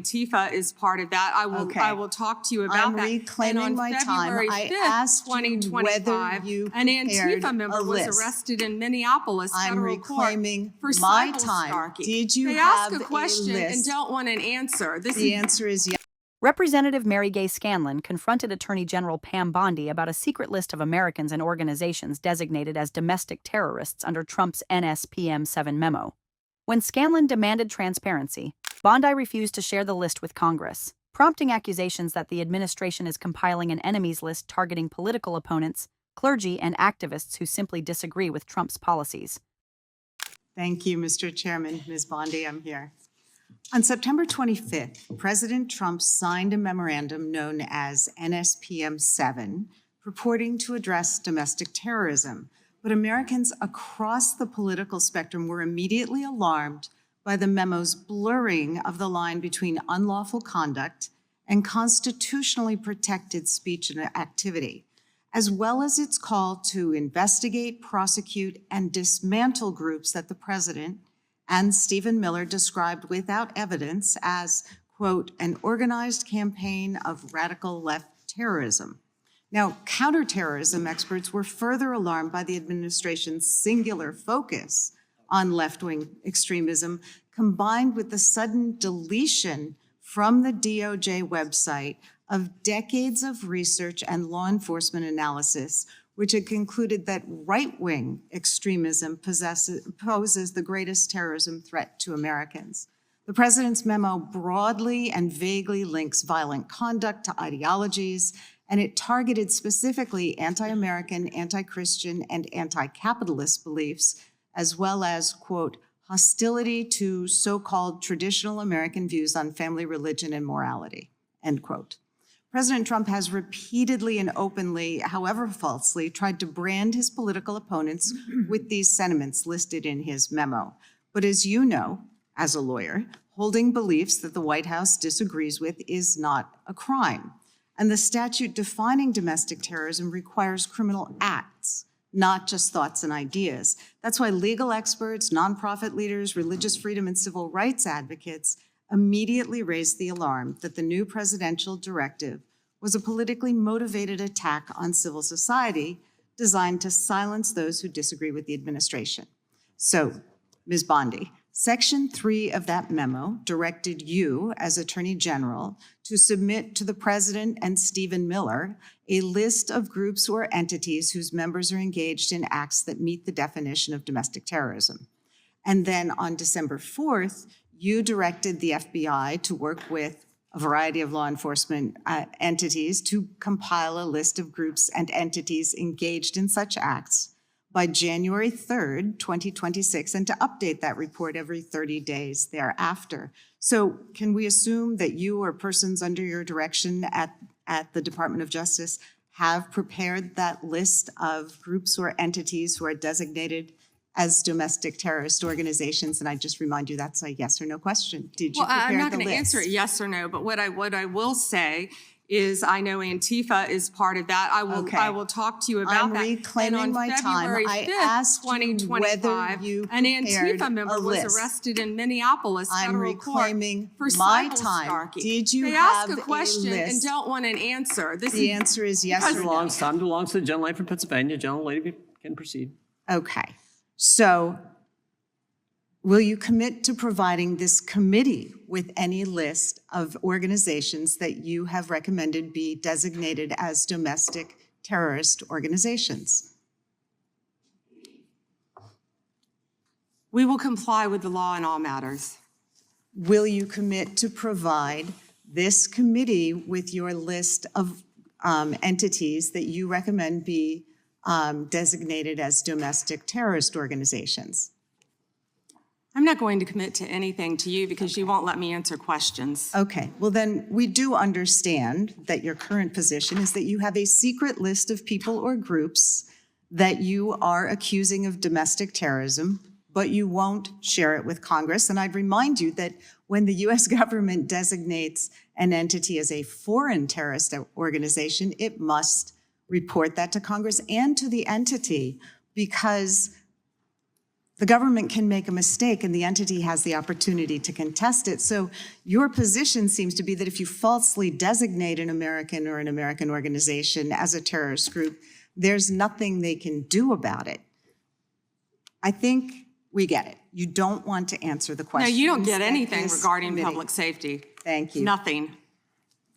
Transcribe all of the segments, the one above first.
Antifa is part of that. I will talk to you about that. I'm reclaiming my time. I asked you whether you an prepared Antifa member a list. was arrested in Minneapolis I'm federal reclaiming court for my cyber time. stalking. Did you they have ask a question list? and don't want an answer. The answer is yes. Representative Gay Scanlon confronted Attorney General Pam Bondi about a secret list of Americans and organizations designated as domestic terrorists under Trump's NSPM 7 memo. When Scanlon demanded transparency, Bondi refused to share the list with Congress, prompting accusations that the administration is compiling an enemies list targeting political opponents, clergy, and activists who simply disagree with Trump's policies. Thank you, Mr. Chairman. Ms. Bondi, I'm here. On September 25th, President Trump signed a memorandum known as NSPM 7, purporting to address domestic terrorism. But Americans across the political spectrum were immediately alarmed by the memo's blurring of the line between unlawful conduct and constitutionally protected speech and activity, as well as its call to investigate, prosecute, and dismantle groups that the president and Stephen Miller described without evidence as, quote, an organized campaign of radical left terrorism. Now, counterterrorism experts were further alarmed by the administration's singular focus on left-wing extremism, combined with the sudden deletion from the DOJ website of decades of research and law enforcement analysis, which had concluded that right-wing extremism poses the greatest terrorism threat to Americans. The president's memo broadly and vaguely links violent conduct to ideologies, and it targeted specifically anti-American, anti-Christian, and anti-capitalist beliefs, as well as, quote, hostility to so-called traditional American views on family, religion, and morality, end quote. President Trump has repeatedly and openly, however falsely, tried to brand his political opponents with these sentiments listed in his memo. But as you know, as a lawyer, holding beliefs that the White House disagrees with is not a crime. And the statute defining domestic terrorism requires criminal acts, not just thoughts and ideas. That's why legal experts, nonprofit leaders, religious freedom and civil rights advocates immediately raised the alarm that the new presidential directive was a politically motivated attack on civil society designed to silence those who disagree with the administration. So, Ms. Bondi, Section 3 of that memo directed you, as Attorney General, to submit to the President and Stephen Miller a list of groups or entities whose members are engaged in acts that meet the definition of domestic terrorism. And then on December 4th, you directed the FBI to work with a variety of law enforcement entities to compile a list of groups and entities engaged in such acts by January 3rd, 2026, and to update that report every 30 days thereafter. So can we assume that you or persons under your direction at the Department of Justice have prepared that list of groups or entities who are designated as domestic terrorist organizations? And I just remind you that's a yes or no question. Did you prepare the list? I'm not going to answer it yes or no, but what I will say is I know Antifa is part of that. I will talk to you about that. I'm reclaiming my time. I asked you whether you an prepared Antifa member a list. was arrested in Minneapolis federal court for my cyber time. stalking. Did you they have ask a question list? and don't want an answer. The answer is yes or no. Time belongs to the gentlelady from Pennsylvania. Gentlelady can proceed. Okay. So will you commit to providing this committee with any list of organizations that you have recommended be designated as domestic terrorist organizations? We will comply with the law in all matters. Will you commit to provide this committee with your list of entities that you recommend be designated as domestic terrorist organizations? I'm not going to commit to anything to you because you won't let me answer questions. Okay, well then we do understand that your current position is that you have a secret list of people or groups that you are accusing of domestic terrorism, but you won't share it with Congress. And I'd remind you that when the US government designates an entity as a foreign terrorist organization, it must report that to Congress and to the entity, because The government can make a mistake and the entity has the opportunity to contest it. So your position seems to be that if you falsely designate an American or an American organization as a terrorist group, there's nothing they can do about it. I think we get it. You don't want to answer the No, question. you don't get anything regarding public safety. Thank you. Nothing.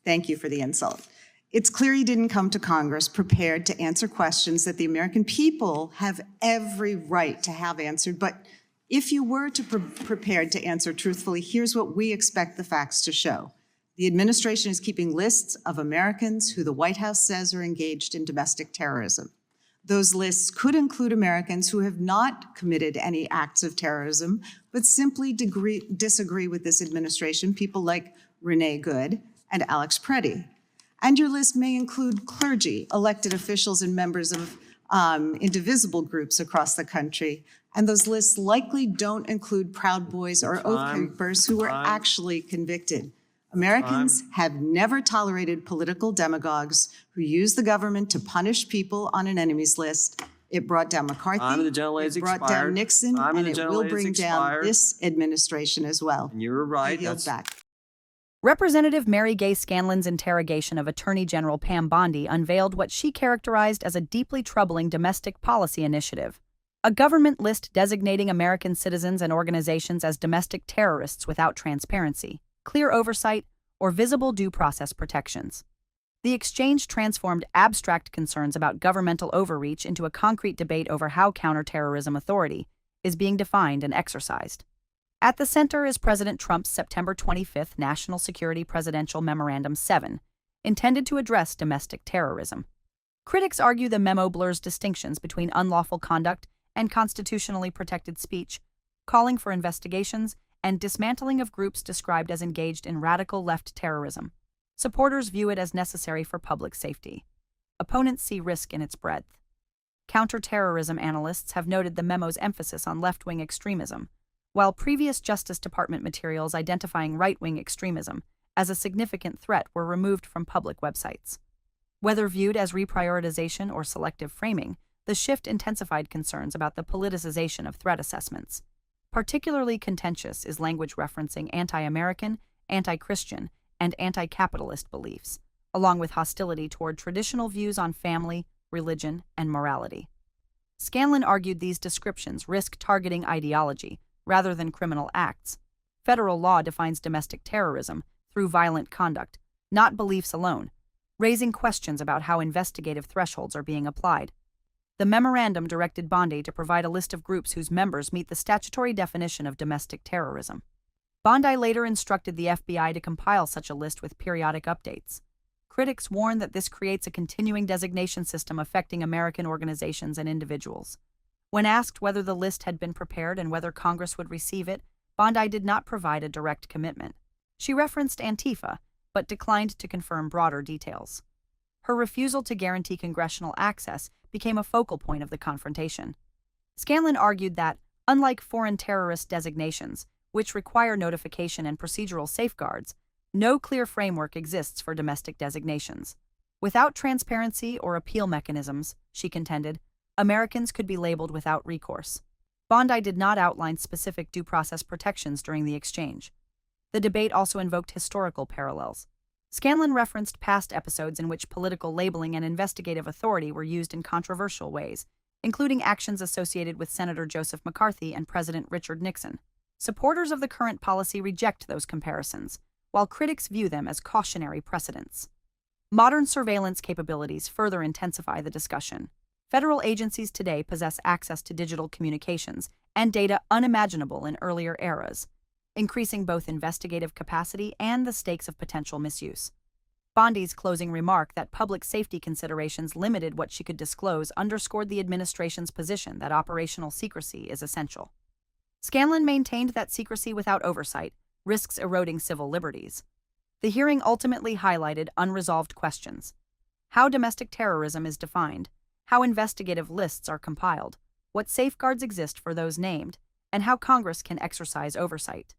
Thank you for the insult. It's clear you didn't come to Congress prepared to answer questions that the American people have every right to have answered. But if you were prepared to answer truthfully, here's what we expect the facts to show. The administration is keeping lists of Americans who the White House says are engaged in domestic terrorism. Those lists could include Americans who have not committed any acts of terrorism, but simply disagree with this administration, people like Renee Good and Alex Preddy. And your list may include clergy, elected officials, and members of indivisible groups across the country. And those lists likely don't include Proud Boys or Oath Keepers who were actually convicted. Americans have never tolerated political demagogues who use the government to punish people on an enemies list. It brought down McCarthy, it brought down Nixon, and it will bring down this administration as well. And you were right. I yield back. Representative Mary Gay Scanlon's interrogation of Attorney General Pam Bondi unveiled what she characterized as a deeply troubling domestic policy initiative, a government list designating American citizens and organizations as domestic terrorists without transparency, clear oversight, or visible due process protections. The exchange transformed abstract concerns about governmental overreach into a concrete debate over how counterterrorism authority is being defined and exercised. At the center is President Trump's September 25th National Security Presidential Memorandum 7, intended to address domestic terrorism. Critics argue the memo blurs distinctions between unlawful conduct and constitutionally protected speech, calling for investigations and dismantling of groups described as engaged in radical left terrorism. Supporters view it as necessary for public safety. Opponents see risk in its breadth. Counterterrorism analysts have noted the memo's emphasis on left-wing extremism, while previous Justice Department materials identifying right-wing extremism as a significant threat were removed from public websites. Whether viewed as reprioritization or selective framing, the shift intensified concerns about the politicization of threat assessments. Particularly contentious is language referencing anti-American, anti-Christian, and anti-capitalist beliefs, along with hostility toward traditional views on family, religion, and morality. Scanlon argued these descriptions risk targeting ideology rather than criminal acts. Federal law defines domestic terrorism through violent conduct, not beliefs alone, raising questions about how investigative thresholds are being applied. The memorandum directed Bondi to provide a list of groups whose members meet the statutory definition of domestic terrorism. Bondi later instructed the FBI to compile such a list with periodic updates. Critics warn that this creates a continuing designation system affecting American organizations and individuals. When asked whether the list had been prepared and whether Congress would receive it, Bondi did not provide a direct commitment. She referenced Antifa, but declined to confirm broader details. Her refusal to guarantee congressional access became a focal point of the confrontation. Scanlon argued that, unlike foreign terrorist designations, which require notification and procedural safeguards, no clear framework exists for domestic designations. Without transparency or appeal mechanisms, she contended, Americans could be labeled without recourse. Bondi did not outline specific due process protections during the exchange. The debate also invoked historical parallels. Scanlon referenced past episodes in which political labeling and investigative authority were used in controversial ways, including actions associated with Senator Joseph McCarthy and President Richard Nixon. Supporters of the current policy reject those comparisons, while critics view them as cautionary precedents. Modern surveillance capabilities further intensify the discussion. Federal agencies today possess access to digital communications and data unimaginable in earlier eras, increasing both investigative capacity and the stakes of potential misuse. Bondi's closing remark that public safety considerations limited what she could disclose underscored the administration's position that operational secrecy is essential. Scanlon maintained that secrecy without oversight risks eroding civil liberties. The hearing ultimately highlighted unresolved questions: how domestic terrorism is defined, how investigative lists are compiled, what safeguards exist for those named, and how Congress can exercise oversight.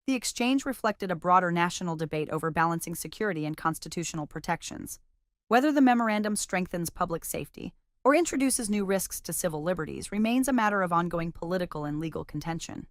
The exchange reflected a broader national debate over balancing security and constitutional protections. Whether the memorandum strengthens public safety or introduces new risks to civil liberties remains a matter of ongoing political and legal contention.